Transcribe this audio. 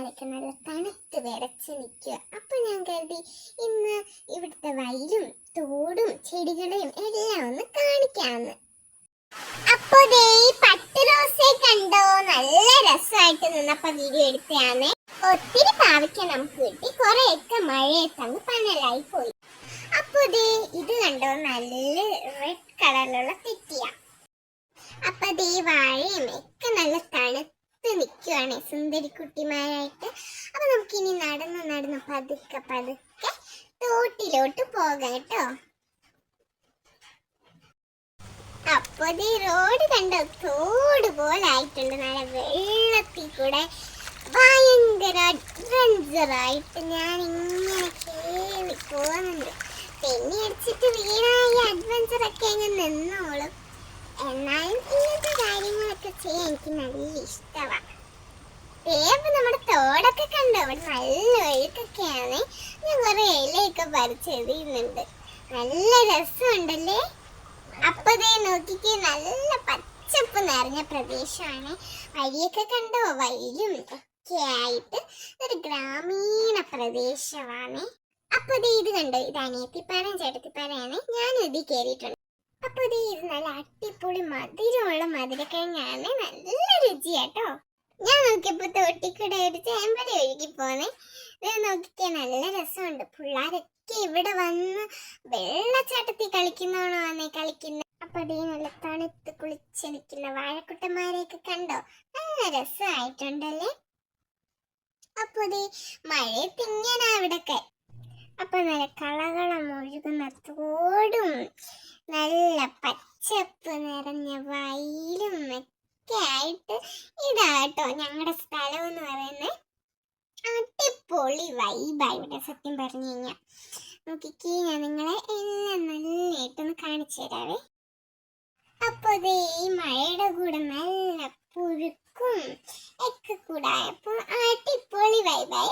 മരങ്ങളൊക്കെ നല്ല തണുത്ത് വിറച്ച് നിൽക്കുക. അപ്പൊ ഞാൻ കരുതി ഇന്ന് ഇവിടുത്തെ വയലും തോടും ചെടികളെയും എല്ലാം ഒന്ന് കാണിക്കാന്ന്. അപ്പൊ ദേ പട്ട് റോസെ കണ്ടോ, നല്ല രസമായിട്ട് നിന്നപ്പോ വീഡിയോ എടുത്തതാണ്. ഒത്തിരി പാവയ്ക്ക നമുക്ക് കിട്ടി, കുറെയൊക്കെ മഴയത്തങ്ങ് പനലായി പോയി. അപ്പൊ ദേ ഇത് കണ്ടോ, നല്ല റെഡ് കളറിലുള്ള തെറ്റിയ. അപ്പൊ ദേ വാഴയും ഒക്കെ നല്ല തണുത്ത് നിൽക്കുവാണ് സുന്ദരി കുട്ടിമാരായിട്ട്. അപ്പൊ നമുക്കിനി നടന്ന് നടന്ന് പതുക്കെ പതുക്കെ തോട്ടിലോട്ട് പോകാം കേട്ടോ. അപ്പൊ ദേ റോഡ് കണ്ടോ, തോട് പോലെ ആയിട്ടുണ്ട്. നല്ല വെള്ളത്തിൽ കൂടെ ഭയങ്കര അഡ്വഞ്ചർ ആയിട്ട് ഞാൻ ഇങ്ങനെ കേറി പോകുന്നുണ്ട്. പെണ്ണി അടിച്ചിട്ട് വീണായി അഡ്വഞ്ചർ ഒക്കെ അങ്ങ് നിന്നോളും. എന്നാലും ഇങ്ങനത്തെ കാര്യങ്ങളൊക്കെ ചെയ്യാൻ എനിക്ക് നല്ല ഇഷ്ടമാണ്. ഇപ്പൊ നമ്മുടെ തോടൊക്കെ കണ്ടോ, ഇവിടെ നല്ല ഒഴുക്കൊക്കെയാണ്. ഞാൻ കുറെ ഇലയൊക്കെ പറിച്ചെറിയുന്നുണ്ട്, നല്ല രസമുണ്ടല്ലേ. അപ്പൊ ദേ നോക്കിക്കേ, നല്ല പച്ചപ്പ് നിറഞ്ഞ പ്രദേശമാണ്. വഴിയൊക്കെ കണ്ടോ, വയലും ഒക്കെ ആയിട്ട് ഒരു ഗ്രാമീണ പ്രദേശമാണ്. അപ്പൊ ദേ ഇത് കണ്ടോ, ഇത് അനിയത്തിപ്പാറയും ചേട്ടത്തിപ്പാറയാണ്. ഞാനും ഇതിൽ കയറിയിട്ടുണ്ട്. അപ്പൊ ദേ ഇത് നല്ല അടിപൊളി മധുരമുള്ള മധുരക്കിഴങ്ങാണ്, നല്ല രുചിയാട്ടോ. ഞാൻ നോക്കിയപ്പോ തോട്ടിക്കൂടെ ഒരു ചേമ്പലി ഒഴുകി പോന്നെ. ഇത് നോക്കിക്കാൻ നല്ല രസമുണ്ട്. പിള്ളേരൊക്കെ ഇവിടെ വന്ന് വെള്ളച്ചാട്ടത്തിൽ കളിക്കുന്നോണോ വന്നേ കളിക്കുന്ന. അപ്പൊ ദേ നല്ല തണുത്ത് കുളിച്ച് നിൽക്കുന്ന വാഴക്കുട്ടന്മാരെയൊക്കെ കണ്ടോ, നല്ല രസമായിട്ടുണ്ടല്ലേ. അപ്പൊ ദേ മഴയത്ത് ഇങ്ങനെ അവിടൊക്കെ. അപ്പൊ നല്ല കളകളം ഒഴുകുന്ന തോടും നല്ല പച്ചപ്പ് നിറഞ്ഞ വയലും ഒക്കെ ആയിട്ട് ഇതാട്ടോ ഞങ്ങളുടെ സ്ഥലം എന്ന് പറയുന്നത്. അടിപൊളി വൈബായി ഇവിടെ സത്യം പറഞ്ഞു കഴിഞ്ഞാൽ. നോക്കിക്കേ, ഞാൻ നിങ്ങളെ എല്ലാം നല്ലതായിട്ടൊന്ന് കാണിച്ചു തരാവേ. അപ്പൊ ദേ ഈ മഴയുടെ കൂടെ നല്ല പുഴുക്കും ഒക്കെ കൂടെ ആയപ്പോൾ അടിപൊളി വൈബായ